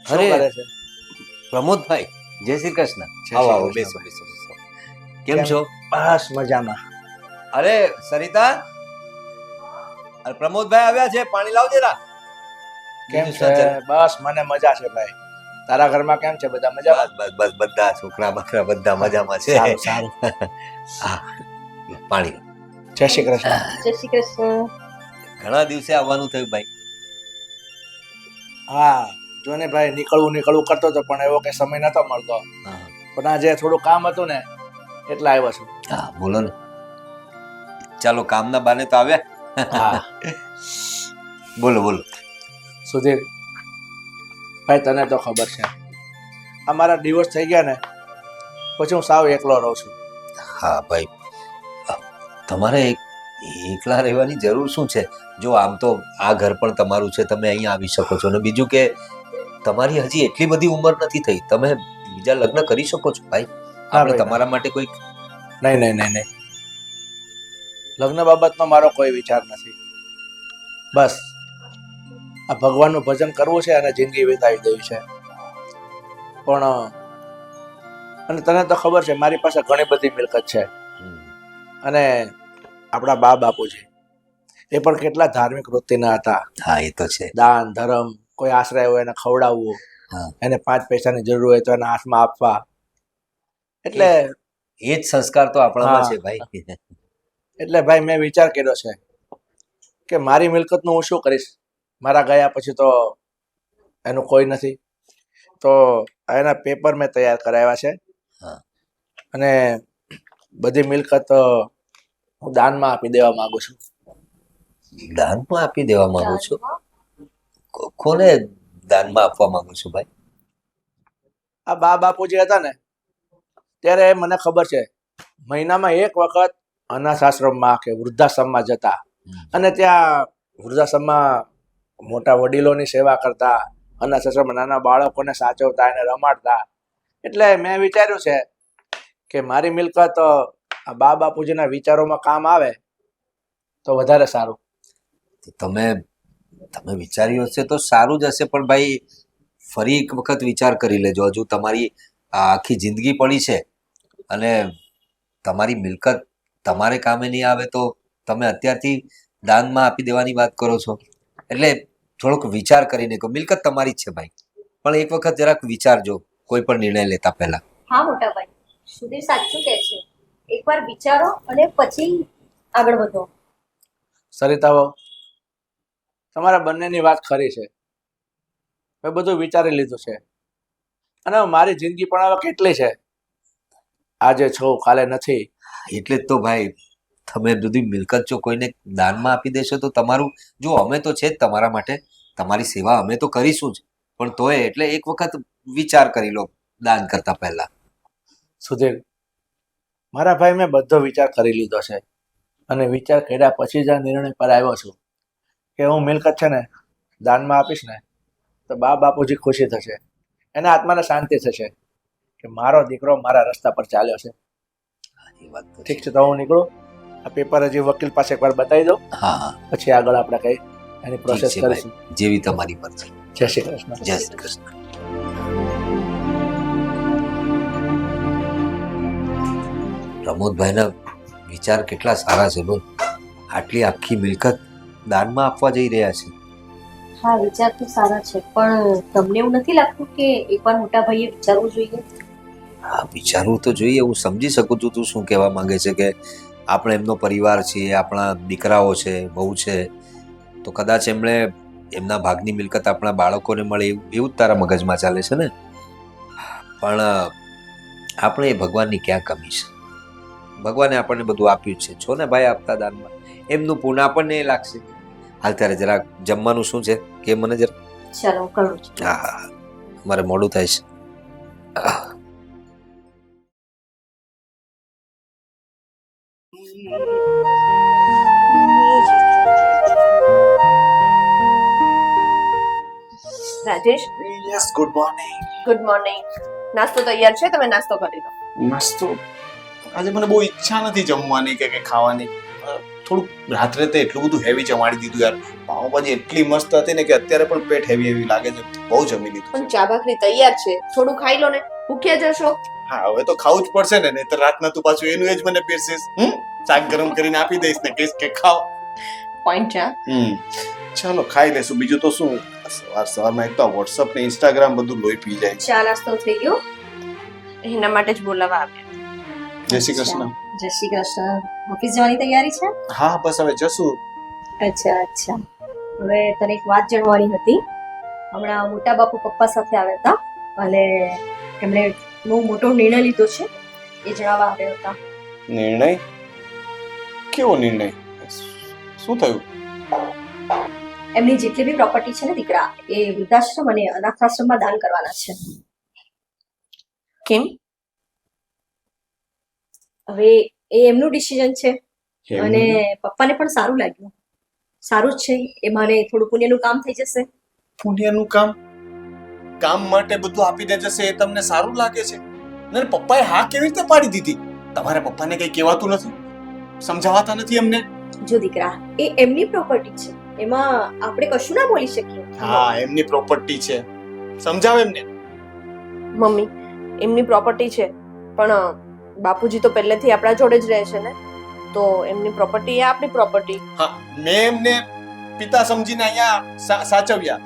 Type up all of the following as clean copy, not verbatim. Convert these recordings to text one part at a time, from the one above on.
શું અરે કરે છે? પ્રમોદભાઈ, જય શ્રી કૃષ્ણ. જય આવો શ્રી આવો, કૃષ્ણ. બેસો બેસો બેસો. કેમ છો? બસ મજામાં. અરે સરિતા, અરે પ્રમોદભાઈ આવ્યા છે, પાણી લાવ જરા. કેમ બીજું છે? શું ચાલે? બસ મને મજા છે ભાઈ. તારા ઘરમાં કેમ છે? બધા મજામાં? બસ બસ બસ, બધા છોકરા બકરા બધા મજામાં છે. સારું સારું. હા, પાણી. જય શ્રી કૃષ્ણ. જય શ્રી કૃષ્ણ. ઘણા દિવસે આવવાનું થયું ભાઈ. હા જો ને ભાઈ, નીકળવું કરતો હતો પણ એવો કઈ સમય નતો મળતો. હા, પણ આજે થોડું કામ હતું ને એટલે આવ્યો છું. હા બોલો ને. ચાલો, કામના બાને તો આવ્યા. હા. બોલો બોલો. સુધીર ભાઈ, તને તો ખબર છે અમારા ડિવોર્સ થઈ ગયા ને પછી હું સાવ એકલો રહું છું. હા ભાઈ, તમારે એકલા રહેવાની જરૂર શું છે? જો આમ તો આ ઘર પણ તમારું છે, તમે અહીં આવી શકો છો. અને બીજું કે તમારી હજી એટલી બધી ઉંમર નથી થઈ, તમે બીજા લગ્ન કરી શકો છો ભાઈ. આપણે ભાઈ, તમારા માટે કોઈ નહીં. લગ્ન બાબતનો મારો કોઈ વિચાર નથી. બસ આ ભગવાનનું ભજન કરવું છે અને જિંદગી વિતાવી દેવી છે. પણ અને તને તો ખબર છે મારી પાસે ઘણી બધી મિલકત છે. અને આપણા બા બાપુજી એ પણ કેટલા ધાર્મિક વૃત્તિના હતા. હા, એ તો છે. દાન ધર્મ, કોઈ આશ્રય હોય એને ખવડાવવું, હા, એને 5 પૈસાની જરૂર હોય તો એના હાથમાં આપવા. એટલે એ જ સંસ્કાર તો આપણામાં હા. છે ભાઈ. એટલે ભાઈ મેં વિચાર કર્યો છે કે મારી મિલકતનું હું શું કરીશ. મારા ગયા પછી તો એનું કોઈ નથી. તો એના પેપર મેં તૈયાર કરાવ્યા છે. હા. અને બધી મિલકત હું દાનમાં આપી દેવા માંગુ છું. દાનમાં આપી દેવા માંગુ છું? કોને દાનમાં આપવા માંગુ છું ભાઈ? આ બા બાપુજી હતા ને ત્યારે મને ખબર છે મહિનામાં એક વખત અનાથ આશ્રમમાં કે વૃદ્ધાશ્રમમાં જતા અને ત્યાં વૃદ્ધાશ્રમમાં મોટા વડીલોની સેવા કરતા, અનાથ આશ્રમમાં નાના બાળકોને સાચવતા, એને રમાડતા. એટલે મેં વિચાર્યું છે કે મારી મિલકત આ બા બાપુજીના વિચારોમાં કામ આવે તો વધારે સારું. તમે તમે વિચાર્યું હશે તો સારું જ હશે, પણ ભાઈ ફરી એક વખત વિચાર કરી લેજો. હજુ તમારી આ આખી જિંદગી પડી છે અને તમારી મિલકત તમારે કામે નહીં આવે તો તમે અત્યારથી દાનમાં આપી દેવાની વાત કરો છો. એટલે થોડોક વિચાર કરીને કહો. મિલકત તમારી જ છે ભાઈ, પણ એક વખત જરાક વિચારજો કોઈ પણ નિર્ણય લેતા પહેલા. હા મોટા ભાઈ, સુધીર સાચું કહે છે. એકવાર વિચારો અને પછી આગળ વધો. સરિતાઓ, તમારા બંનેની વાત ખરી છે. મેં બધું વિચારી લીધું છે અને મારી જિંદગી પણ હવે કેટલી છે. આજે છો કાલે નથી. એટલે જ તો ભાઈ, તમે બધી મિલકત જો કોઈને દાનમાં આપી દેશો તો તમારું, જો અમે તો છે જ તમારા માટે, તમારી સેવા અમે તો કરીશું જ, પણ તોય એટલે એક વખત વિચાર કરી લો દાન કરતા પહેલા. સુધીર, મારા ભાઈ મેં બધો વિચાર કરી લીધો છે અને વિચાર કર્યા પછી જ આ નિર્ણય પર આવ્યો છું કે હું મિલકત છે ને દાનમાં આપીશ ને તો બા બાપુજી ખુશી થશે, એના આત્માને શાંતિ થશે કે મારો દીકરો મારા રસ્તા પર ચાલ્યો છે. એ વાત તો ઠીક છે, તો હું નીકળું. આ પેપર હજી વકીલ પાસે એકવાર બતાવી દઉં, હા હા, પછી આગળ આપણે કઈ એની ઠીક પ્રોસેસ છે ભાઈ, કરીશું. જેવી તમારી મરજી. જય શ્રી કૃષ્ણ. જય શ્રી કૃષ્ણ. પ્રમોદભાઈના વિચાર કેટલા સારા છે બોલ. આટલી આખી મિલકત દાનમાં આપવા જઈ રહ્યા છે. હા, વિચાર તો સારા છે, પણ તમને એવું નથી લાગતું કે એકવાર મોટા ભાઈએ વિચારવું જોઈએ? હા, વિચારવું તો જોઈએ. હું સમજી શકું છું તું શું કહેવા માંગે છે, કે આપણે એમનો પરિવાર છીએ, આપણા દીકરાઓ છે, બહુ છે, તો કદાચ એમણે એમના ભાગની મિલકત આપણા બાળકોને મળે એવું જ તારા મગજમાં ચાલે છે ને. પણ આપણે એ ભગવાનની ક્યાં કમી છે? ભગવાને આપણને બધું આપ્યું છે. છો ને ભાઈ આપતા દાનમાં, એમનું પુણ્ય આપણને એ લાગશે. હાલ ત્યારે જરાક જમવાનું શું છે કે મને જરા. ચાલો હું કરું છું. હા હા, મારે મોડું થાય છે. Rajesh, yes, good morning. Good morning. નાસ્તો તૈયાર છે, તમે નાસ્તો કરી લો. નાસ્તો આજે મને બહુ ઈચ્છા નથી જમવાની કે ખાવાની. થોડુંક રાત્રે તે એટલું બધું હેવી જમાડી દીધું યાર. પાવભાજી એટલી મસ્ત હતી ને કે અત્યારે પણ પેટ હેવી હેવી લાગે છે. બહુ જમી લીધું. પણ ચા ભાખરી તૈયાર છે, થોડું ખાઈ લો ને, ભૂખ્યા જશો. હા હવે તો ખાવું જ પડશે ને, નહીં તો રાતના તું પાછું એનું એ જ મને પીરસીસ. શાક ગરમ કરીને આપી દઈશ ને કહીશ કે ખાઓ. પોઈન્ટ ચા. ચાલો ખાઈ લેશું. બીજું તો શું, સવારમાં એક તો વોટ્સઅપ ને ઇન્સ્ટાગ્રામ બધું લોહી પી જાય. ચા નાસ્તો થઈ ગયો? એના માટે જ બોલાવા આવ્યા. જય શ્રી કૃષ્ણ. જય શ્રી કૃષ્ણ. ઓફિસ જવાની તૈયારી છે? હા બસ હવે જશું. અચ્છા અચ્છા. હવે તને એક વાત જાણવાની હતી. હમણાં મોટા બાપુ પપ્પા સાથે આવ્યા હતા અને એમણે બહુ મોટો નિર્ણય લીધો છે, એ જણાવવા આવ્યા હતા. નિર્ણય? કેવો નિર્ણય? શું થયું? એમની જેટલી બી પ્રોપર્ટી છે ને દીકરા, એ વૃદ્ધાશ્રમ અને અનાથાશ્રમમાં દાન કરવાના છે. કેમ? હવે એ એમનું ડિસિઝન છે અને પપ્પાને પણ સારું લાગ્યું. સારું જ છે, એમાં ને થોડું પુણ્યનું કામ થઈ જશે. પુણ્યનું કામ? કામ માટે બધું આપી દે જશે એ તમને સારું લાગે છે? ને પપ્પાએ હા કેવી રીતે પાડી દીધી? તમારા પપ્પાને કઈ કહેવાતું નથી? સમજાવતા નથી એમને? જો દીકરા, એ એમની પ્રોપર્ટી છે, એમાં આપણે કશું ના બોલી શકીએ. હા એમની પ્રોપર્ટી છે, સમજાવ એમને. મમ્મી, એમની પ્રોપર્ટી છે, પણ બાપુજી તો પહેલેથી આપણા જોડે જ રહે છે ને, તો એમની પ્રોપર્ટી એ આપણી પ્રોપર્ટી. હા મેં એમને પિતા સમજીને અહીંયા સાચવ્યા.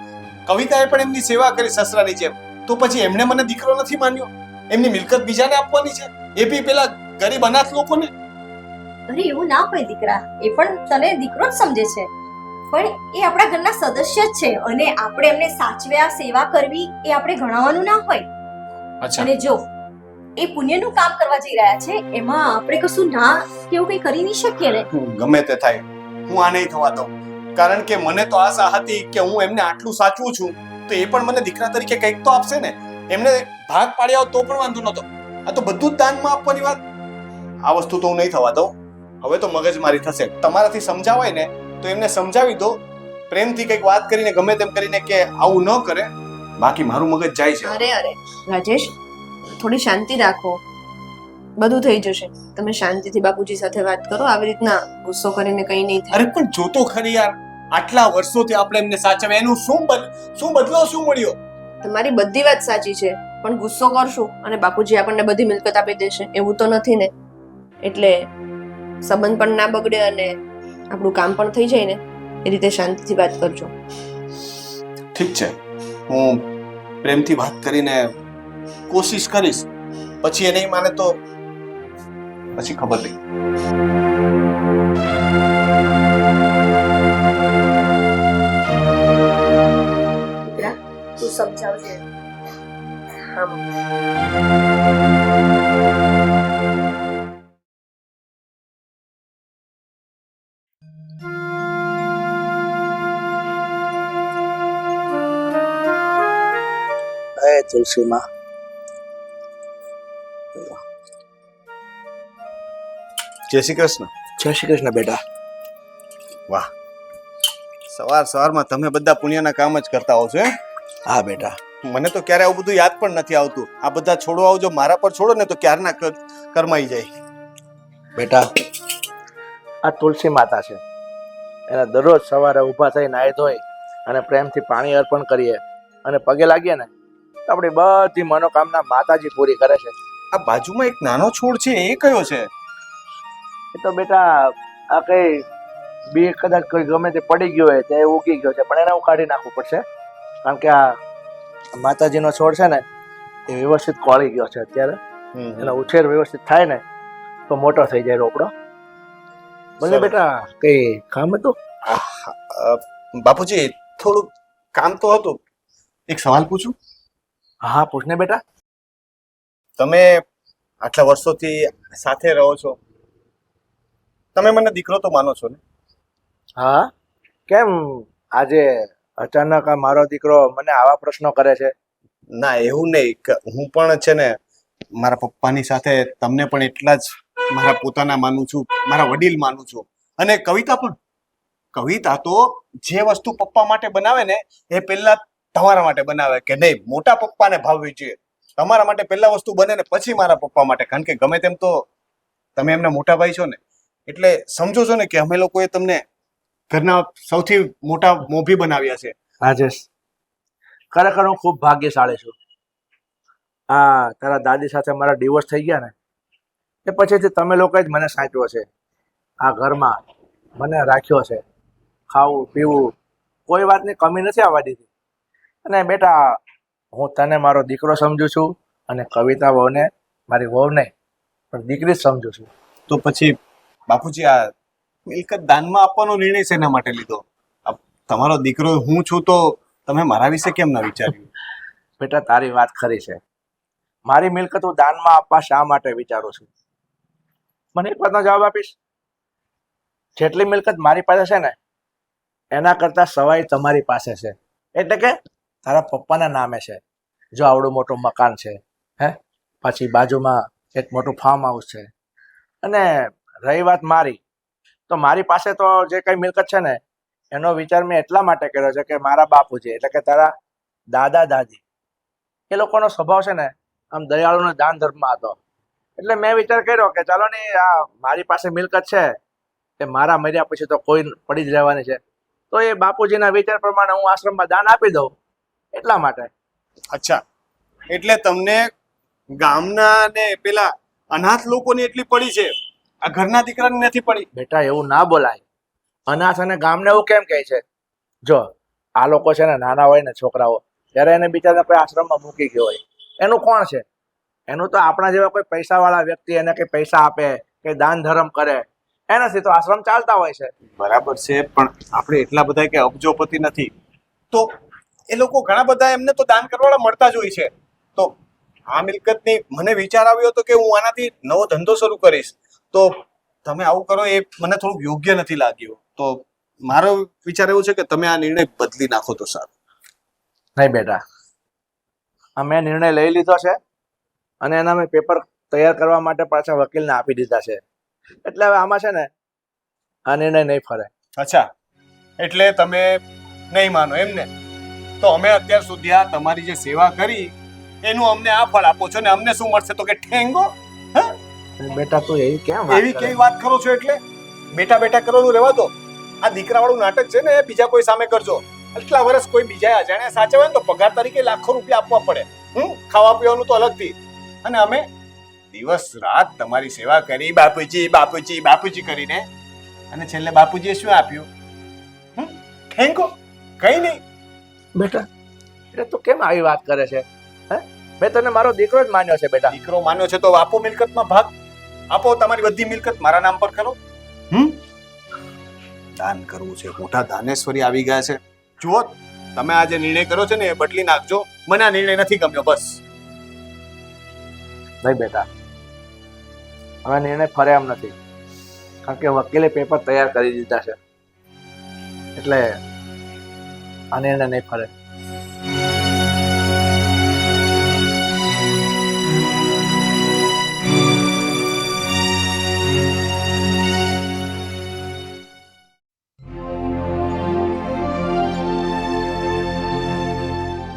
કવિતાએ પણ એમની સેવા કરી સસરાની જેમ. તો પછી એમને મને દીકરો નથી માન્યો? એમની મિલકત બીજાને આપવાની છે, એ બી પેલા ગરીબ અનાથ લોકોને. અરે એવું ના હોય દીકરા, એ પણ તને દીકરો જ સમજે છે, પણ એ આપણા ઘરના સદસ્ય જ છે અને આપણે એમને સાચવ્યા, સેવા કરવી એ આપણે ગણાવવાનું ના હોય. અચ્છા. અને જો એ પુણ્યનું કામ કરવા જઈ રહ્યા છે, એમાં આપણે કશું ના કેવું કઈ કરી નહીં શકીએ ને. ગમે તે થાય, હું આ નહીં થવા દઉં. કારણ કે મને તો આશા હતી કે હું એમને આટલું સાચવું છું તો એ પણ મને દીકરા તરીકે કંઈક તો આપશે ને. એમને ભાગ પાડ્યા હોત તો પણ વાંધો નતો. આ તો બધું જ દાનમાં આપવાની વાત. આ વસ્તુ તો હું નહીં થવા દઉં. હવે તો મગજમારી થશે. તમારાથી સમજાવાય ને તો એમને સમજાવી દો, પ્રેમથી કંઈક વાત કરીને ગમે તેમ કરીને કે આવું ન કરે. બાકી મારું મગજ જાય છે. અરે અરે રાજેશ, થોડી શાંતિ રાખો, બધું થઈ જશે. તમે શાંતિથી બાપુજી સાથે વાત કરો, આવી રીતના ગુસ્સો કરીને કંઈ નહીં થાય. અરે પણ જોતો ખરી યાર, આટલા વર્ષોથી આપણે એમને સાચવ્યા, એનું શું બદલો શું મળ્યો? તમારી બધી વાત સાચી છે, પણ ગુસ્સો કરશું અને બાપુજી આપણને બધી મિલકત આપી દેશે એવું તો નથી ને. એટલે સંબંધ પણ ના બગડે અને આપણું કામ પણ થઈ જાય ને, એ રીતે શાંતિથી વાત કરજો. ઠીક છે, હું પ્રેમથી વાત કરીને કોશિશ કરીશ. પછી એ નહીં માને તો પછી ખબર નહીં. દીકરા, તું સમજાવજે. એ તુલસીમાં જય શ્રી કૃષ્ણ. જય શ્રી કૃષ્ણ બેટા. વાહ, સવારમાં તમે બધા પુણ્યના કામ જ કરતા હો છો. હા બેટા. મને તો ક્યારે આવું બધું યાદ પણ નથી આવતું. આ બધા છોડવાઓ જો મારા પર છોડો ને તો ક્યારના કરમાઈ જાય. બેટા, આ તુલસી માતા છે, એને દરરોજ સવારે ઊભા થઈ નાહી ધોઈ અને પ્રેમથી પાણી અર્પણ કરીએ અને પગે લાગીએ ને તો આપણી બધી મનોકામના માતાજી પૂરી કરે છે. આ બાજુમાં એક નાનો છોડ છે, એ કયો છે? એ તો બેટા આ કઈ બી કદાચ કોઈ ગમે તે પડી ગયો હોય તે ઉગી ગયો છે, પણ એને હું કાઢી નાખવું પડશે. કારણ કે આ માતાજીનો છોડ છે ને એ વ્યવસ્થિત કોળી ગયો છે અત્યારે. એનો ઉછેર વ્યવસ્થિત થાય ને તો મોટો થઈ જાય રોપડો. બોલે બેટા, કઈ કામ હતું? બાપુજી થોડું કામ તો હતું. એક સવાલ પૂછું? હા પૂછ ને બેટા. તમે આટલા વર્ષોથી સાથે રહો છો, તમે મને દીકરો તો માનો છો ને? હા, કેમ આજે અચાનક આ મારો દીકરો મને આવા પ્રશ્નો કરે છે? ના એવું નહીં, હું પણ છે ને મારા પપ્પાની સાથે તમને પણ એટલા જ મારા પોતાના માનું છું, મારા વડીલ માનું છું. અને કવિતા પણ, કવિતા તો જે વસ્તુ પપ્પા માટે બનાવે ને એ પહેલા તમારા માટે બનાવે કે નહીં, મોટા પપ્પાને ભાવવી જોઈએ. તમારા માટે પહેલા વસ્તુ બને ને પછી મારા પપ્પા માટે. કારણ કે ગમે તેમ તો તમે એમના મોટા ભાઈ છો ને, એટલે સમજો છો ને કે અમે લોકોએ તમને ઘરના સૌથી મોટા મોભી બનાવ્યા છે. રાજેશ, ખરેખર હું ખૂબ ભાગ્યશાળી છું. તારા દાદી સાથે મારા ડિવોર્સ થઈ ગયા ને એ પછીથી તમે લોકોએ જ મને સાચવ્યો છે. આ ઘરમાં મને રાખ્યો છે. ખાવું પીવું કોઈ વાતની કમી નથી આવવા દીધી. અને બેટા, હું તને મારો દીકરો સમજુ છું અને કવિતા વહુને મારી વહુ નહીં પણ દીકરી જ સમજુ છું. તો પછી બાપુજી આ મિલકત દાનમાં આપવાનો નિર્ણય શેના માટે લીધો? તમારો દીકરો હું છું તો તમે મારા વિશે કેમ ના વિચાર્યું? બેટા, તારી વાત ખરી છે. મારી મિલકત હું દાનમાં આપવા શા માટે વિચારું છું? મને એક વાતનો જવાબ આપીશ? જેટલી મિલકત મારી પાસે છે ને એના કરતા સવાઈ તમારી પાસે છે. એટલે કે તારા પપ્પાના નામે છે. જો આવડું મોટું મકાન છે, પછી બાજુમાં એક મોટું ફાર્મ હાઉસ છે. અને રહી વાત મારી, તો મારી પાસે તો જે કઈ મિલકત છે ને એનો વિચાર મેં એટલા માટે કર્યો છે કે મારા બાપુજી એટલે કે તારા દાદા દાદી એ લોકોનો સ્વભાવ છે ને આમ દયાળુનો દાન ધર્મ હતો. એટલે મેં વિચાર કર્યો કે ચાલો ને આ મારી પાસે મિલકત છે એ મારા મર્યા પછી તો કોઈ પડી જ રહેવાની છે, તો એ બાપુજીના વિચાર પ્રમાણે હું આશ્રમમાં દાન આપી દઉં એટલા માટે. અચ્છા, એટલે તમને ગામના ને પેલા અનાથ લોકોની એટલી પડી છે, આ ઘરના દીકરાની નથી પડી? બેટા, એવું ના બોલાય. અનાથ અને ગામને એવું કેમ કહે છે? જો આ લોકો છે ને નાના હોય ને છોકરાઓ ત્યારે એને બિચારા કોઈ આશ્રમમાં મૂકી ગયો હોય, એનું કોણ છે? એનું તો આપણા જેવા કોઈ પૈસાવાળા વ્યક્તિ એને કઈ પૈસા આપે કે દાન ધર્મ કરે એનાથી તો આશ્રમ ચાલતા હોય છે. બરાબર છે, પણ આપણે એટલા બધા કે અબજોપતિ નથી, તો એ લોકો ઘણા બધા એમને તો દાન કરવાવાળા મળતા જ હોય છે. તો આ મિલકતની મને વિચાર આવ્યો હતો કે હું આનાથી નવો ધંધો શરૂ કરીશ, તો તમે આવું કરો એ મને થોડુંક યોગ્ય નથી લાગ્યું. તો મારો વિચાર એવો છે કે તમે આ નિર્ણય બદલી નાખો તો સારું. નહીં બેટા, અમે નિર્ણય લઈ લીધો છે અને એના મેં પેપર તૈયાર કરવા માટે પાછા વકીલને આપી દીધા છે. એટલે હવે આમાં છે ને આ નિર્ણય નહીં ફરે. અચ્છા, એટલે તમે નહીં માનો એમ ને? તો અમે અત્યાર સુધી આ તમારી જે સેવા કરી એનું અમને આ ફળ આપો છો ને અમને શું મળશે? તો કે ઠેંગો. બેટા, તું એવી કેમ એવી કેવી વાત કરો છો? એટલે બેટા બેટા કરવાનું રહેવા દો. આ દીકરાવાળું નાટક છે ને એ બીજા કોઈ સામે કરજો. આટલા વર્ષ કોઈ બીજા અજાણ્યા સાચવે ને તો પગાર તરીકે લાખો રૂપિયા આપવા પડે. ખાવા પીવાનું તો અલગથી. અને અમે દિવસ રાત તમારી સેવા કરી, બાપુજી બાપુજી બાપુજી કરીને, અને છેલ્લે બાપુજીએ શું આપ્યું? ઠેંકો? કઈ નહીં. બેટા, એટલે તું કેમ આવી વાત કરે છે? મેં તને મારો દીકરો જ માન્યો છે બેટા. દીકરો માન્યો છે તો આપો મિલકતમાં ભાગ. આપો, તમારી બધી મિલકત મારા નામ પર કરો. દાન કરવું છે, મોટા દાનેશ્વરી આવી ગયા છે. જુઓ, તમે આ જે નિર્ણય કર્યો છે ને એ બદલી નાખજો. મને આ નિર્ણય નથી ગમ્યો. બસ. નહીં બેટા, હવે નિર્ણય ફરે એમ નથી, કારણ કે વકીલે પેપર તૈયાર કરી દીધા છે. એટલે આ નિર્ણય નહીં ફરે.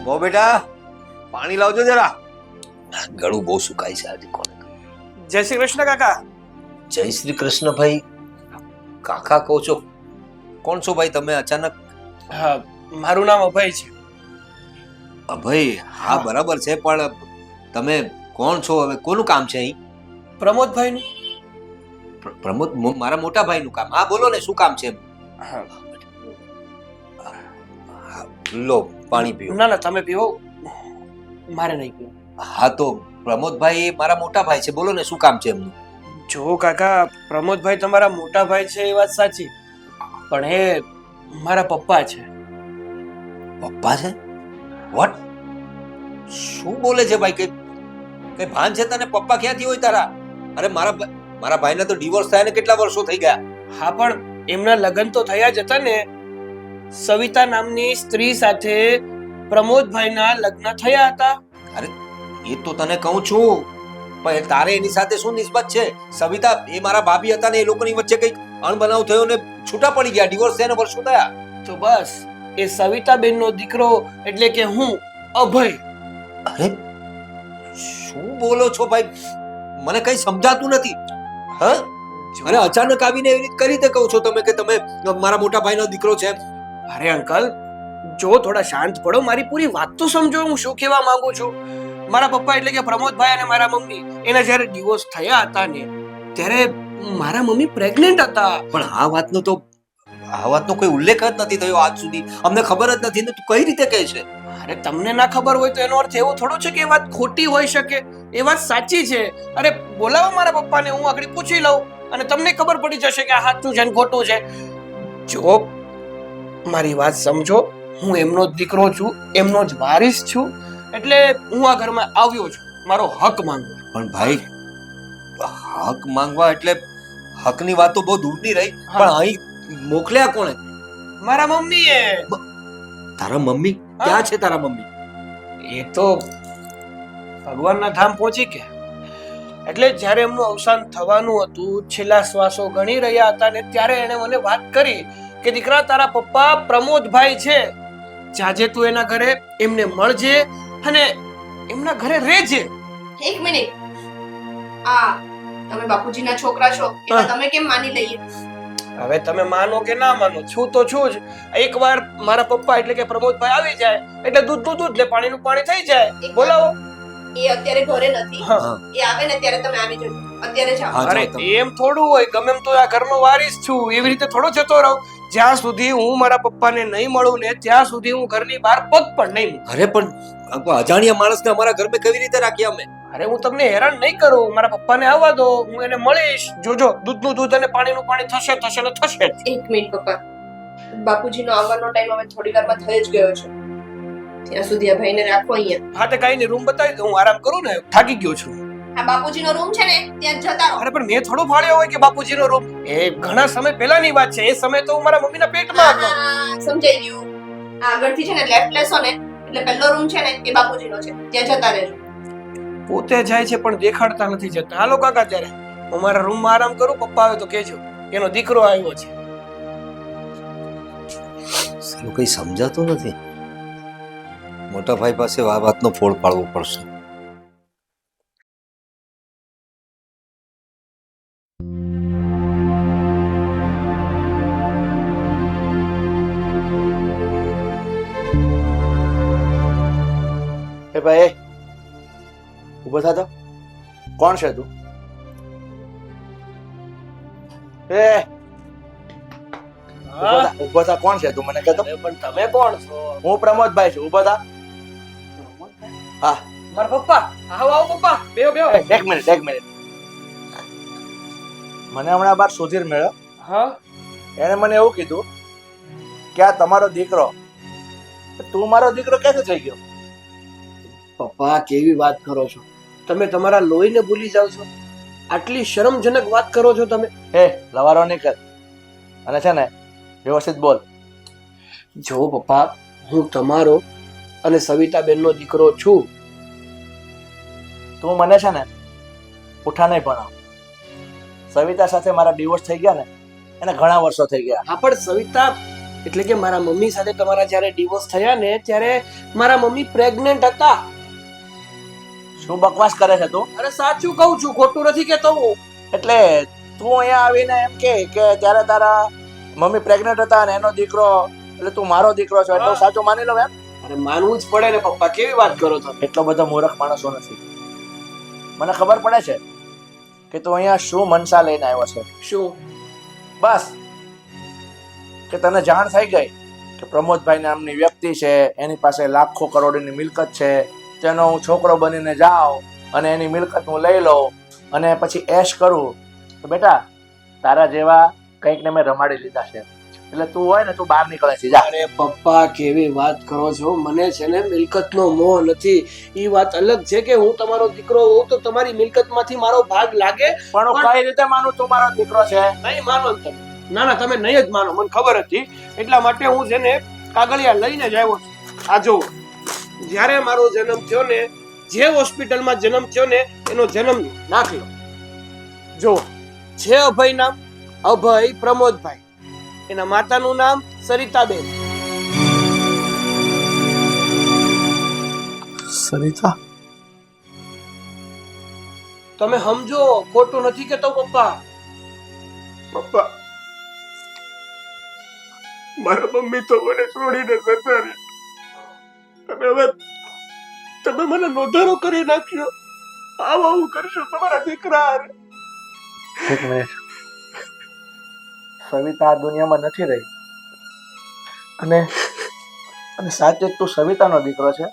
બહુ બેટા, પાણી લાવજો જરા. ગળું બહુ સુકાય છે આજે. કોને? જય શ્રી કૃષ્ણ કાકા. જય શ્રી કૃષ્ણ ભાઈ. કાકા કહો છો? કોણ છો ભાઈ તમે અચાનક? હા, મારું નામ અભય છે. અભય? હા બરાબર છે, પણ તમે કોણ છો? હવે કોનું કામ છે અહીં? પ્રમોદભાઈનું. પ્રમોદ? મારા મોટા ભાઈનું કામ? હા બોલો ને, શું કામ છે? હા. લો પાણી પીઓ. ના ના, તમે પીવો, મારે નહીં પીવું. હા તો પ્રમોદભાઈ મારા મોટા ભાઈ છે, બોલો ને શું કામ છે એમનું? જો કાકા, પ્રમોદભાઈ તમારા મોટા ભાઈ છે એ વાત સાચી, પણ એ મારા પપ્પા છે. પપ્પા છે? વોટ? શું બોલે છે ભાઈ? કઈ ભાન છે તને? પપ્પા ક્યાંથી હોય તારા? અરે મારા ભાઈના તો ડિવોર્સ થયા ને કેટલા વર્ષો થઈ ગયા. હા, પણ એમના લગ્ન તો થયા જ હતા ને. સવિતા નામની સ્ત્રી સાથે પ્રમોદભાઈના લગ્ન થયા હતા. અરે એ તો તને કહું છું, પણ તારે એની સાથે શું નિસ્બત છે? સવિતા એ મારા ભાભી હતા ને એ લોકોની વચ્ચે કઈક અણબનાવ થયો ને છૂટા પડી ગયા. ડિવોર્સ થયા ને વર્ષો થયા. તો બસ એ સવિતાબેનનો દીકરો એટલે કે હું, અભય. અરે શું બોલો છો ભાઈ? મને કઈ સમજાતું નથી. હા, અરે અચાનક આવીને એવી રીતે કરી રીતે કહો છો તમે કે તમે મારા મોટા ભાઈનો દીકરો છે એમ? અરે અંકલ, જો થોડા શાંત પડો, મારી પૂરી વાત તો સમજો. હું શું કહેવા માંગુ છું. મારા પપ્પા એટલે કે પ્રમોદભાઈ અને મારા મમ્મી એના જ્યારે ડિવોર્સ થયા હતા ને ત્યારે મારા મમ્મી પ્રેગ્નેન્ટ હતા. પણ આ વાતનો કોઈ ઉલ્લેખ જ નથી થયો આજ સુધી. અમને ખબર જ નથી ને તું કઈ રીતે કહે છે? અરે તમને ના ખબર હોય તો એનો અર્થ એવો થોડો છે કે એ વાત ખોટી હોઈ શકે. એ વાત સાચી છે. અરે બોલાવો મારા પપ્પાને, હું આગળ પૂછી લઉં અને તમને ખબર પડી જશે કે આ સાચું છે ને ખોટું છે. જો મારી વાત સમજો, હું એમનો જ દીકરો છું, એમનો જ વારિસ છું, એટલે હું આ ઘરમાં આવ્યો છું મારો હક માંગવા. પણ ભાઈ, હક માંગવા એટલે હકની વાત તો બહુ દૂરની રહી. હા. પણ અહીં મોકલ્યા કોણે? મારા મમ્મીએ. તારા મમ્મી ક્યાં છે? તારા મમ્મી એ તો ભગવાનના ધામ પહોંચી ગયા. એટલે જ્યારે એમનું અવસાન થવાનું હતું, છેલ્લા શ્વાસો ગણી રહ્યા હતા ને ત્યારે એણે મને વાત કરી કે દીકરા, તારા પપ્પા પ્રમોદભાઈ છે, જાજે તું એના ઘરે એમને મળજે અને એમના ઘરે રહેજે. એક મિનિટ, આ તમે બાપુજીના છોકરા છો એટલે તમે કેમ માની લઈએ? હવે તમે માનો કે ના માનો, છું તો છું જ. એકવાર મારા પપ્પા એટલે કે પ્રમોદભાઈ આવી જાય એટલે દૂધનું દૂધ ને પાણીનું પાણી થઈ જાય. બોલાવો. એ અત્યારે ઘરે નથી. હા. એ આવે ને ત્યારે તમે આવી જજો. અત્યારે જાઓ. હા, અરે જાઓ તમે. એમ થોડું હોય, ગમે એમ તો આ ઘરનો વારિસ છું, એવી રીતે થોડો જતો રહું. જ્યાં સુધી હું મારા પપ્પાને નહીં મળું ને ત્યાં સુધી હું ઘરની બહાર પગ પણ નહીં મૂકું. અરે પણ અજાણ્યા માણસને અમારા ઘરમાં કેવી રીતે રાખ્યા અમે? અરે હું તમને હેરાન નહીં કરું, મારા પપ્પાને આવવા દો, હું એને મળીશ. જોજો, દૂધનું દૂધ અને પાણીનું પાણી થશે થશે ને થશે જ. એક મિનિટ પપ્પા, બાપુજીનો આવવાનો ટાઈમ હવે થોડી વારમાં થઈ જ ગયો છે. ત્યાં સુધી આ ભાઈને રાખો અહીંયા. હા, તે કાંઈ નહીં, રૂમ બતાવી દો, હું આરામ કરું ને, થાકી ગયો છું. આ બાપુજીનો રૂમ છે ને ત્યાં જ જતા રહો. અરે પણ મેં થોડો ફાળ્યો હોય કે બાપુજીનો રૂમ? એ ઘણા સમય પહેલાની વાત છે. એ સમય તો હું મારા મમ્મીના પેટમાં હતો. હા, સમજાઈ ગયું. આ આગળથી છે ને લેફ્ટ લેશો ને એટલે પહેલો રૂમ છે ને એ બાપુજીનો છે, ત્યાં જતા રહેજો. પોતે જાય છે પણ દેખાડતા નથી જતા. હાલો કાકા, ત્યારે હું મારા રૂમમાં આરામ કરું. પપ્પા આવે તો કહેજો એનો દીકરો આવ્યો છે. સાલું કઈ સમજાતું નથી. મોટા ભાઈ પાસે આ વાતનો ફોડ પાડવો પડશે. એ ભાઈ, ઉભો થા તો. કોણ છે તું? એ ઉભો થા, કોણ છે તું? મને કહેતો. અરે પણ તમે કોણ છો? હું પ્રમોદભાઈ છું. ઉભો થા. હા, મારા પપ્પા. આવો આવો પપ્પા, બેહો બેહો. એક મિનિટ. મને હમણાં બાર સુધીર મળ્યો. હા. એણે મને એવું કીધું કે આ તમારો દીકરો. તું મારો દીકરો ક્યાંથી થઈ ગયો? પપ્પા, કેવી વાત કરો છો તમે? તમારા લોહીને ભૂલી જાવ છો? આટલી શરમજનક વાત કરો છો તમે. હે, લવારો નહીં કર અને છે ને વ્યવસ્થિત બોલ. જો પપ્પા, હું તમારો અને સવિતાબેનનો દીકરો છું. તું મને છે ને ઉઠા નહીં ભણાવ. સવિતા સાથે મારા ડિવોર્સ થઈ ગયા ને એને ઘણા વર્ષો થઈ ગયા. હા, પણ સવિતા એટલે કે મારા મમ્મી સાથે તમારા જ્યારે ડિવોર્સ થયા ને ત્યારે મારા મમ્મી પ્રેગ્નેન્ટ હતા. શું બકવાસ કરે છે તું? અરે સાચું કહું છું, ખોટું નથી કહેતો હું. એટલે તું અહીંયા આવીને એમ કે ત્યારે તારા મમ્મી પ્રેગ્નેન્ટ હતા અને એનો દીકરો એટલે તું મારો દીકરો છો એટલે સાચું માની લો એમ? અરે માનવું જ પડે ને પપ્પા, કેવી વાત કરો છો? એટલો બધો મૂર્ખ માણસો નથી. મને ખબર પડે છે કે તું અહીંયા શું મનસા લઈને આવ્યો છે. શું? બસ કે તને જાણ થઈ ગઈ કે પ્રમોદભાઈ નામની વ્યક્તિ છે, એની પાસે લાખો કરોડની મિલકત છે, તેનો હું છોકરો બનીને જાઉં અને એની મિલકત હું લઈ લઉં અને પછી એશ કરું. તો બેટા, તારા જેવા કંઈક ને મેં રમાડી લીધા છે. એટલે તું હોય ને તું બહાર નીકળે છે, જા. અરે પપ્પા, કેવી વાત કરો છો? મને છે ને મિલકતનો મોહ નથી. ઈ વાત અલગ છે કે હું તમારો દીકરો હોઉં તો તમારી મિલકતમાંથી મારો ભાગ લાગે. પણ હું કઈ રીતે માનું તું મારો દીકરો છે? નહીં માનો તમે. ના ના, તમે નહીં જ માનો, મને ખબર હતી. એટલા માટે હું છે ને કાગળિયા લઈને જ આવ્યો છું. આ જો, જ્યારે મારો જન્મ થયો ને, જે હોસ્પિટલમાં જન્મ થયો ને એનો જન્મ દાખલો જો છે. અભય નામ, અભય પ્રમોદભાઈ. એના માતાનું નામ સરિતાબેન. સરિતા? તમે સમજો, ખોટું નથી કેતો પપ્પા. પપ્પા, મારા મમ્મી તો મને છોડીને જતા રહ્યા અને હવે તમે મને નોંધારો કરી નાખ્યો. આવું કરશો તમારા દીકરા હારે? એક મિનિટ. સવિતા આ દુનિયામાં નથી રહી અને અને સાચે જ તું સવિતાનો દીકરો છે?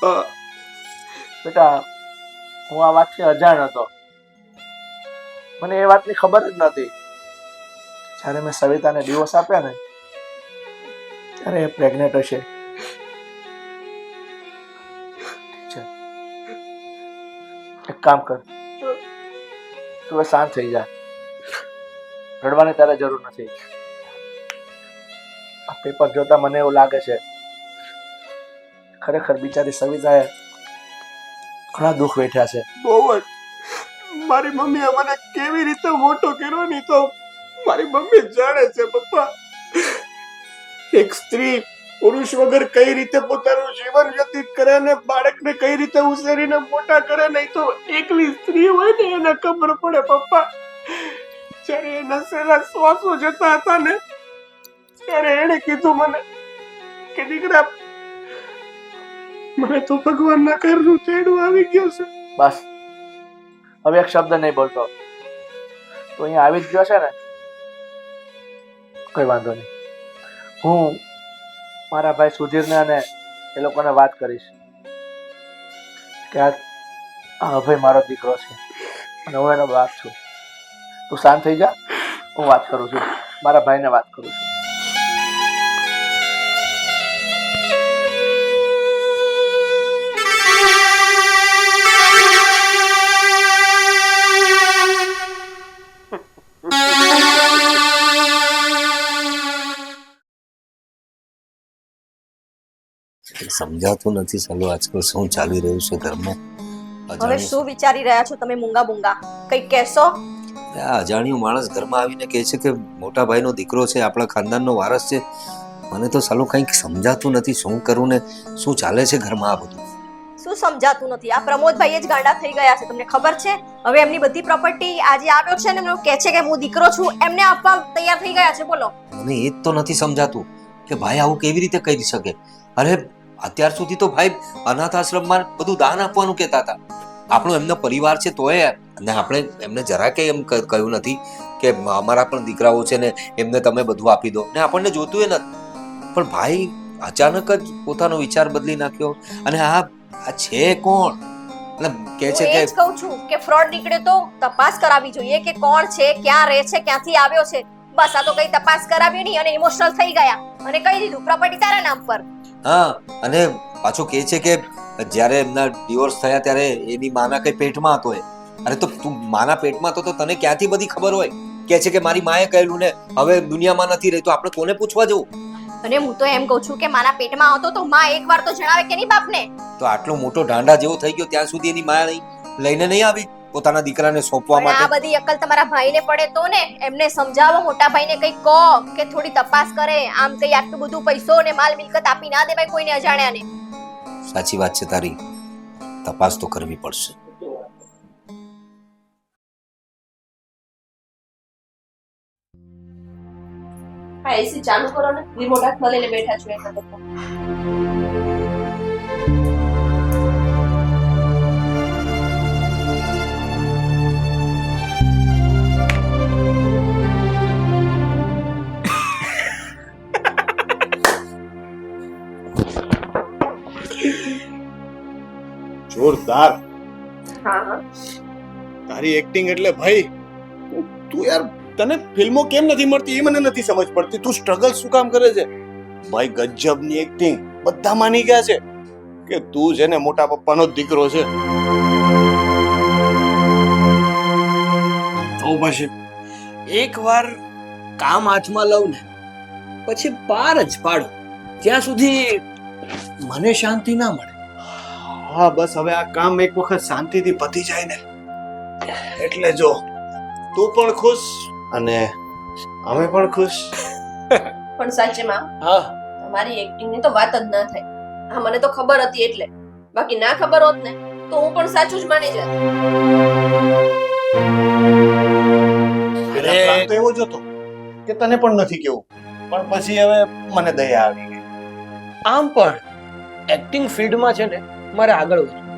હા, બેટા, હું આ વાતથી અજાણ હતો. મને એ વાતની ખબર જ નહોતી. જ્યારે મેં સવિતાને ડિવોર્સ આપ્યા ને ત્યારે એ પ્રેગ્નેન્ટ હશે. ઠીક છે, એક કામ કર, તું હવે શાંત થઈ જા. રડવાની તારે જરૂર નથી. આ પેપર જોતા મને એવું લાગે છે ખરેખર બિચારી સવિતાએ ઘણા દુઃખ વેઠ્યા છે. બહુ જ. મારી મમ્મીએ મને કેવી રીતે મોટો કર્યો ની તો મારી મમ્મી જાણે છે પપ્પા. એક સ્ત્રી પુરુષ વગર કઈ રીતે પોતાનું જીવન વ્યતીત કરે ને બાળકને કઈ રીતે ઉછેરીને મોટા કરે, નહીં તો એકલી સ્ત્રી હોય ને એને ખબર પડે પપ્પા. જ્યારે એના છેલ્લા શ્વાસો જતા હતા ને ત્યારે એને કીધું મને કે દીકરા, મને તો ભગવાનના ઘરનું તેડું આવી ગયું છે. બસ, હવે એક શબ્દ નહીં બોલતો. તો અહીંયા આવી જ ગયો છે ને, કોઈ વાંધો નહીં. હું મારા ભાઈ સુધીરને અને એ લોકોને વાત કરીશ કે આ અભય મારો દીકરો છે અને હું એનો બાપ છું. તું શાંત થઈ જા, હું વાત કરું છું, મારા ભાઈને વાત કરું છું. સમજાતું નથી સાલું આજકાલ શું ચાલી રહ્યું છે ઘરમાં. હવે શું વિચારી રહ્યા છો તમે મૂંગા મૂંગા? કંઈક કહેશો? આ અજાણ્યો માણસ ઘરમાં આવીને કહે છે કે મોટા ભાઈનો દીકરો છે, આપણા ખાનદાનનો વારસ છે. મને તો સાલું કંઈક સમજાતું નથી શું કરું ને શું ચાલે છે ઘરમાં આ બધું. શું સમજાતું નથી? આ પ્રમોદભાઈ જ ગાંડા થઈ ગયા છે, તમને ખબર છે? હવે એમની બધી પ્રોપર્ટી આજે આવ્યો છે ને એમનો કહે છે કે હું દીકરો છું, એમને આપવા તૈયાર થઈ ગયા છે. બોલો, મને એ જ તો નથી સમજાતું કે ભાઈ આવું કેવી રીતે કરી શકે. અરે અત્યાર સુધી તો ભાઈ અનાથ આશ્રમમાં બધું દાન આપવાનું કહેતા હતા. આપણો એમનો પરિવાર છે તોય અને આપણે એમને જરા કે એમ કહ્યું નથી કે અમારા પણ દીકરાઓ છે ને એમને તમે બધું આપી દો, ને આપણને જોતું એ નથી. પણ ભાઈ અચાનક જ પોતાનો વિચાર બદલી નાખ્યો. અને આ છે કોણ? એટલે કહે છે હું એ જ કે કહું છું કે ફ્રોડ નીકળે તો તપાસ કરાવવી જોઈએ કે કોણ છે, ક્યાં રહે છે, ક્યાંથી આવ્યો છે. બસ આ તો કઈ તપાસ કરાવી નહીં અને ઇમોશનલ થઈ ગયા અને કહી દીધું પ્રોપર્ટી તારા નામ પર. હા, અને પાછો કહે છે કે જ્યારે એમના ડિવોર્સ થયા ત્યારે એની માના કઈ પેટમાં હતો એ. અરે તો તું માના પેટમાં તો તને ક્યાંથી બધી ખબર હોય? કહે છે કે મારી માએ કહેલું ને હવે દુનિયામાં નથી રહી, તો આપણે કોને પૂછવા જવું? અને હું તો એમ કહું છું કે માના પેટમાં હતો તો માં એકવાર તો જણાવે કે નહીં બાપને? તો આટલો મોટો ઢાંડા જેવો થઈ ગયો ત્યાં સુધી એની માયા નહીં લઈને નહીં આવી પોતાના દીકરાને સોંપવા પણ આ માટે. બધી અક્કલ તમારા ભાઈને પડે તો ને, એમને સમજાવો, મોટા ભાઈને કંઈક કહો કે થોડી તપાસ કરે. આમ કઈ આટલું બધું પૈસો ને માલ મિલકત આપી ના દેવાય કોઈને અજાણ્યાને. સાચી વાત છે તારી, તપાસ તો કરવી પડશે. હા, એસી ચાલુ કરો ને, રિમોટ હાથમાં લઈને બેઠા છો એના કરતા. જોરદાર. હા હા, તારી એક્ટિંગ એટલે ભાઈ તું યાર, તને ફિલ્મો કેમ નથી મળતી એ મને નથી સમજ પડતી. તું સ્ટ્રગલ શું કામ કરે છે? ભાઈ ગજબની એક્ટિંગ. બધા માની ગયા છે કે તું છે ને મોટા પપ્પાનો જ દીકરો છે. તો પછી એકવાર કામ હાથમાં લઉં ને પછી પાર જ પાડું ત્યાં સુધી મને શાંતિ ના મળે. હા, બસ હવે આ કામ એક વખત શાંતિથી પતી જાય ને એટલે જો તું પણ ખુશ અને અમે પણ ખુશ. પણ સાચેમાં હા, તમારી એક્ટિંગ ની તો વાત જ ના થાય. હા, મને તો ખબર હતી એટલે, બાકી ના ખબર હોત ને તો હું પણ સાચું જ માની જાત. અરે વિચાર તો એવો જ હતો કે તને પણ નથી કેવું, પણ પછી હવે મને દયા આવી ગઈ. આમ પણ એક્ટિંગ ફિલ્ડમાં છે ને મારે આગળ વધવું હતું.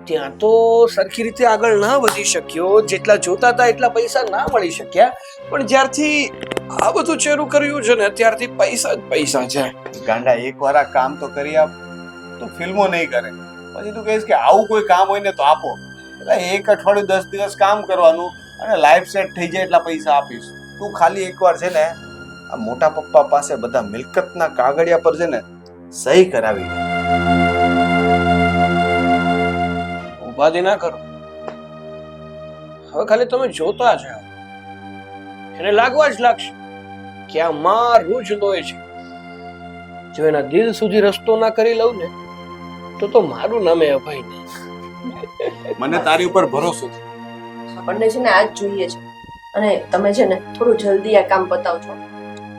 ત્યાં તો સરખી રીતે આગળ ના વધી શક્યો, જેટલા જોતા હતા એટલા પૈસા ના મળી શક્યા, પણ જ્યારથી આ બધું શરૂ કર્યું છે ને ત્યારથી પૈસા જ પૈસા છે. ગાંડા એકવાર આ કામ તો કરી આપ, તું ફિલ્મો નહીં કરે પછી તું કહીશ કે આવું કોઈ કામ હોય ને તો આપો. એટલે એક અઠવાડિયું 10 દિવસ કામ કરવાનું અને લાઈફ સેટ થઈ જાય એટલા પૈસા આપીશ. તું ખાલી એકવાર છે ને આ મોટા પપ્પા પાસે બધા મિલકતના કાગળિયા પર છે ને સહી કરાવી દે. ઉપાધિ ના કરો, હવે ખાલી તમે જોતા જાઓ, એને લાગવા જ લાગશે કે આ મારું જ લોહી છે. જો એના દિલ સુધી રસ્તો ના કરી લઉં ને તો મારું નામે અભય નહીં. મને તારી ઉપર ભરોસો છે. આપણને છે ને આ જ જોઈએ છે, અને તમે છે ને થોડું જલ્દી આ કામ પતાવજો.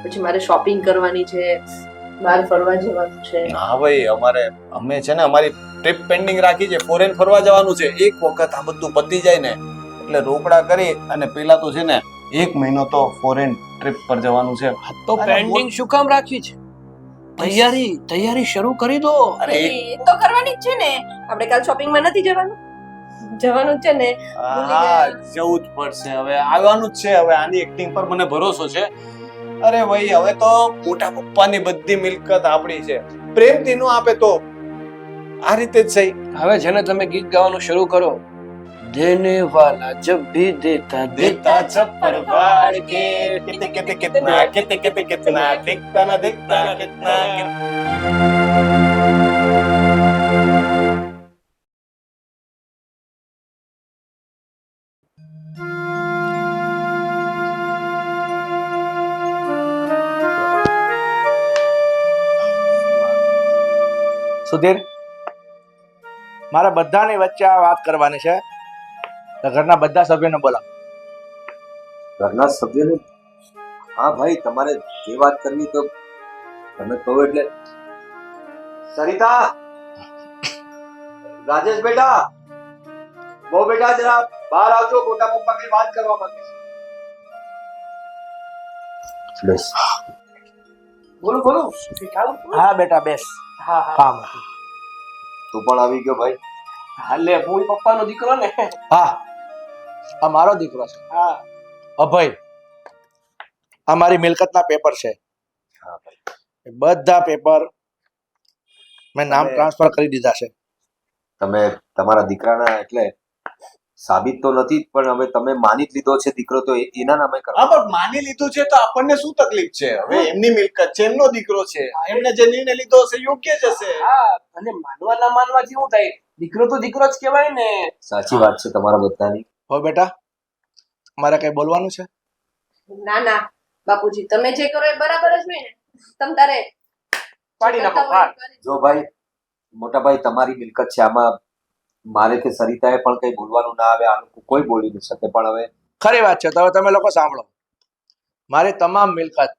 પછી મારે શોપિંગ કરવાની છે, બહાર ફરવા જવાનું છે. હા ભાઈ, અમે છે ને અમારી ટ્રીપ પેન્ડિંગ રાખી છે, ફોરેન ફરવા જવાનું છે. એક વખત આ બધું પતી જાય ને એટલે રોકડા કરી અને પેલા તો છે ને 1 મહિનો તો ફોરેન ટ્રીપ પર જવાનું છે. આ તો પેન્ડિંગ શું કામ રાખી છે? તૈયારી શરૂ કરી દો. અરે એ તો કરવાની જ છે ને. આપણે કાલ શોપિંગમાં નથી જવાનું? જવાનું જ છે ને. હા, જવું જ પડશે. હવે આવવાનું જ છે. હવે આની એક્ટિંગ પર મને ભરોસો છે. અરે ભાઈ, હવે તો મોટા પપ્પાની બધી મિલકત આપણી છે. પ્રેમથી નો આપે તો આ રીતે જ સહી. હવે છે ને તમે ગીત ગાવાનું શરૂ કરો. દેને વાલા જબ ભી દેતા દેતા છપ્પર વાળ કે कितने कितने कितना कितने कितने कितना देखता ना देखता कितना. સુધીર, મારા બધાની વચ્ચે આ વાત કરવાની છે. તો ઘરના બધા સભ્યોને બોલાવો. ઘરના સભ્યોને? હા ભાઈ, તમારે જે વાત કરવી તો તમે કહો એટલે. સરિતા, રાજેશ બેટા, બહુ બેટા જરા બહાર આવજો, મોટા પપ્પા કઈ વાત કરવા માંગે છે. બસ. બોલો બોલો. હા બેટા, બેસ. હા કામ હતું. તું પણ આવી ગયો ભાઈ. હાલે, હું પપ્પાનો દીકરો ને. હા, આ મારો દીકરો છે હા. અભય. આ મારી મિલકતના પેપર છે. હા ભાઈ. એ બધા પેપર મેં નામ તમે- ટ્રાન્સફર કરી દીધા છે. તમે તમારા દીકરાના એટલે સાબિત તો નથી, પણ હવે તમે માની જ લીધો છે દીકરો, તો એના નામે કરો. હા, પણ માની લીધું છે તો આપણને શું તકલીફ છે? હવે એમની મિલકત છે, એમનો દીકરો છે, એમને જે નિર્ણય લીધો હશે યોગ્ય જ હશે. હા, અને માનવા ના માનવાથી શું થાય? દીકરો તો દીકરો જ કહેવાય ને. સાચી વાત છે તમારા બધાની. હો બેટા, મારે કઈ બોલવાનું છે? ના ના બાપુજી, તમે જે કરો એ બરાબર જ હોય ને. તમ તારે પાડી નાખો, પાડ. જો ભાઈ, મોટા ભાઈ, તમારી મિલકત છે, આમાં મારે કે સરિતાએ પણ કઈ બોલવાનું ના આવે. આ લોકો કોઈ બોલી નહીં શકે. પણ હવે ખરી વાત છે. તો હવે તમે લોકો સાંભળો. મારી તમામ મિલકત,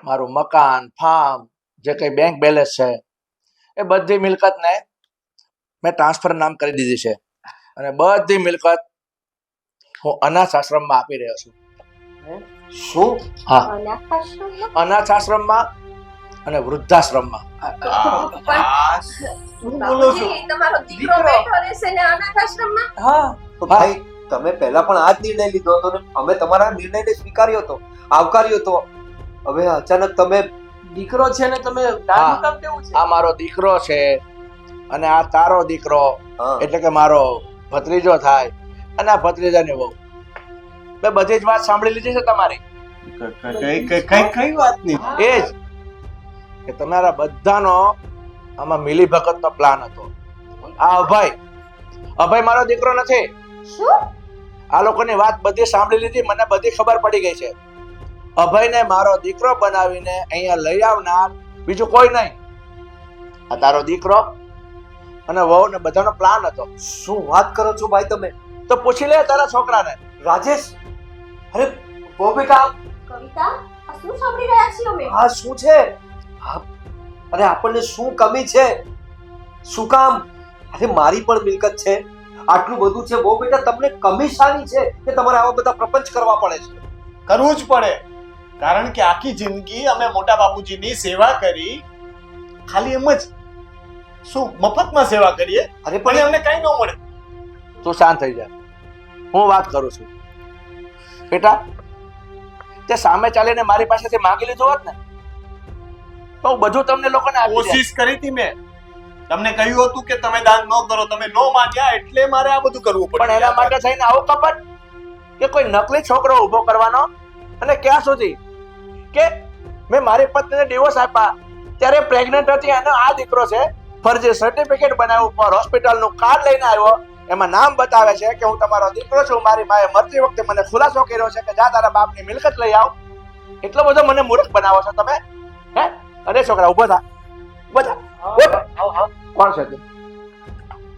મારું મકાન, ફાર્મ, જે કઈ બેંક બેલેન્સ છે, એ બધી મિલકતને મેં ટ્રાન્સફર નામ કરી દીધી છે. અને બધી મિલકત હું અનાથ આશ્રમમાં આપી રહ્યો છું. શું? હા, અનાથ આશ્રમમાં? અનાથ આશ્રમમાં અને વૃદ્ધાશ્રમમાં. બાપુજી, તમારો દીકરો બેઠો રહેશે ને અનાથ આશ્રમમાં? હા. તો ભાઈ, તમે પહેલા પણ આ જ નિર્ણય લીધો હતો ને અમે તમારા નિર્ણયને સ્વીકાર્યો હતો, આવકાર્યો હતો. હવે અચાનક તમે દીકરો છે ને તમે દાદુ કામ કેવું છે? આ મારો દીકરો છે અને આ તારો દીકરો, હા, એટલે કે મારો ભત્રીજો થાય. અને આ ભત્રીજાની વહુ. મેં બધી જ વાત સાંભળી લીધી છે તમારી. કઈ વાત નહીં. એ જ કે તમારા બધાનો આમાં મિલીભગતનો પ્લાન હતો. આ અભય મારો દીકરો નથી. શું? આ લોકોની વાત બધી સાંભળી લીધી, મને બધી ખબર પડી ગઈ છે. અભયને મારો દીકરો બનાવીને અહીંયા લઈ આવનાર બીજું કોઈ નહીં. આ તારો દીકરો અને વહુ ને બધાનો પ્લાન હતો. શું વાત કરો છો ભાઈ તમે? તો પૂછી લે તારા છોકરાને. રાજેશ, અરે બહુ બેટા, કવિતા, આ શું સાંભળી રહ્યા છીએ અમે? આ શું છે? અરે આપણને શું કમી છે? શું કામ? અરે મારી પણ મિલકત છે, આટલું બધું છે બહુ બેટા, તમને કમી શાની છે કે તમારે આવા બધા પ્રપંચ કરવા પડે છે? કરવું જ પડે, કારણ કે આખી જિંદગી અમે મોટા બાપુજીની સેવા કરી, ખાલી એમ જ શું મફતમાં સેવા કરીએ અરે પણ અમને કઈ ન મળે. તું શાંત થઈ જા, હું વાત કરું છું. બેટા, તે સામે ચાલીને મારી પાસેથી માંગી લીધું હોત ને તો હું બધું તમને લોકોને આપી દેત. કોશિશ કરી હતી મેં, તમને કહ્યું હતું કે તમે દાન ન કરો, તમે ન માંગ્યા એટલે મારે આ બધું કરવું પણ પડ્યું. એના માટે થઈને આવું કપટ કે કોઈ નકલી છોકરો ઊભો કરવાનો, અને ક્યાં સુધી કે મેં મારી પત્નીને ડિવોર્સ આપ્યા ત્યારે પ્રેગ્નન્ટ હતી અને આ દીકરો છે, ફરજી સર્ટિફિકેટ બનાવ્યું પર હોસ્પિટલનું કાર્ડ લઈને આવ્યો, એમાં નામ બતાવે છે કે હું તમારો દીકરો છું, મારી માએ મરતી વખતે મને ખુલાસો કર્યો છે કે જા તારા બાપની મિલકત લઈ આવ. એટલો બધો મને મૂર્ખ બનાવો છો તમે, હે? અરે છોકરા ઉભો થા, ઉભો થા, ઉભો થા. કોણ છે તું?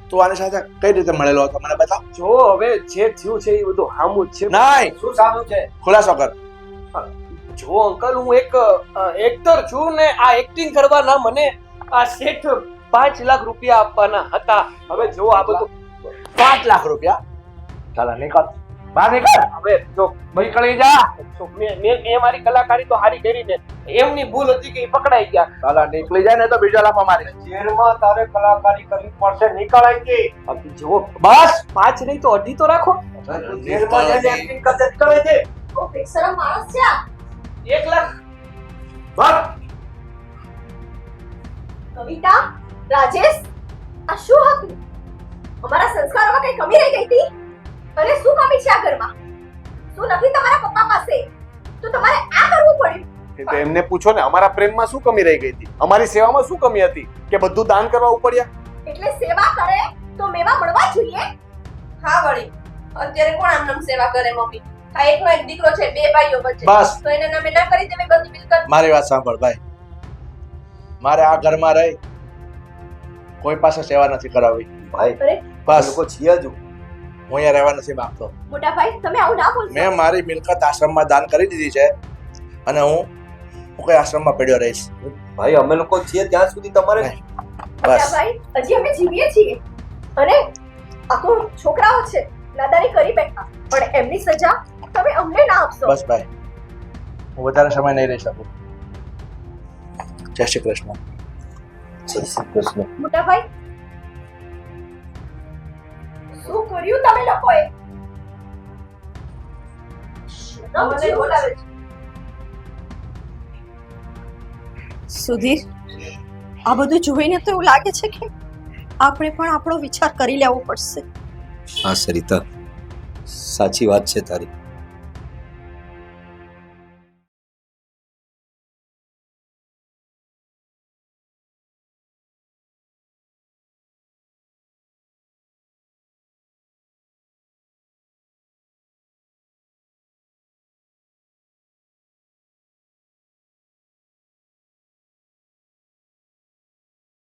તું આની સાથે કઈ રીતે મળેલો હતો મને બતાવ. જો હવે જે થયું છે એ બધું હામું જ છે. નહીં, શું સામું છે? ખુલાસો કર. જો અંકલ, હું એક એક્ટર છું ને આ એક્ટિંગ કરવાના મને આ શેઠ 5 લાખ રૂપિયા આપવાના હતા. હવે જો આ બધું 5 લાખ રૂપિયા? ચાલો નીકળ, બહાર નીકળ. હવે જો નીકળી જા. મેં મારી કલાકારી તો હારી કરી ને, એમની ભૂલ હતી કે એ પકડાઈ ગયા. ચાલો નીકળી જાય ને તો બીજો લાફો મારી. જેલમાં તારે કલાકારી કરવી પડશે, નીકળ અહીંથી. હવે જો બસ 5 નહીં તો 2.5 તો રાખો. જેલમાં જઈને acting કરશે, નીકળ અહીંથી. ઓ બેશરમ માણસ છે આ. 1 લાખ. બસ. કવિતા, રાજેશ, આ શું હતું? અમારા સંસ્કારોમાં કઈ કમી રહી ગઈ હતી? અને શું કમી છે આ ઘરમાં? શું નથી તમારા પપ્પા પાસે? તો તમારે આ કરવું પડ્યું. એ તો એમને પૂછો ને, અમારા પ્રેમમાં શું કમી રહી ગઈ હતી, અમારી સેવામાં શું કમી હતી કે બધું દાન કરવા ઉપડ્યા. એટલે સેવા કરે તો મેવા મળવા જોઈએ. હા વળી, અત્યારે કોણ આમ નામ સેવા કરે મમ્મી? આ એકનો એક દીકરો છે, 2 ભાઈઓ વચ્ચે. બસ. તો એને નામે ના કરી દેવી બધી મિલકત? મારી વાત સાંભળ ભાઈ, મારે આ ઘરમાં રહી કોઈ પાસે સેવા નથી કરાવવી. ભાઈ અરે બસ, લોકો છીએ જ. હું અહીંયા રહેવા નથી માંગતો. મોટા ભાઈ, તમે આવું ના બોલશો. મેં મારી મિલકત આશ્રમમાં દાન કરી દીધી છે અને હું કોઈ આશ્રમમાં પડ્યો રહીશ. ભાઈ અમે લોકો છીએ ત્યાં સુધી તમારે મોટા બસ ભાઈ, હજી અમે જીવીએ છીએ અને આ તો છોકરાઓ છે, નાદારી કરી બેઠા, પણ એમની સજા તમે અમને ના આપશો. બસ ભાઈ, હું વધારે સમય નહીં રહી શકું. જય શ્રી કૃષ્ણ. જય શ્રી કૃષ્ણ. મોટા ભાઈ, શું કર્યું તમે લોકોએ? મને બોલાવે છે. સુધીર, આ બધું જોઈને તો એવું લાગે છે કે આપણે પણ આપણો વિચાર કરી લેવો પડશે. હા સરિતા, સાચી વાત છે તારી.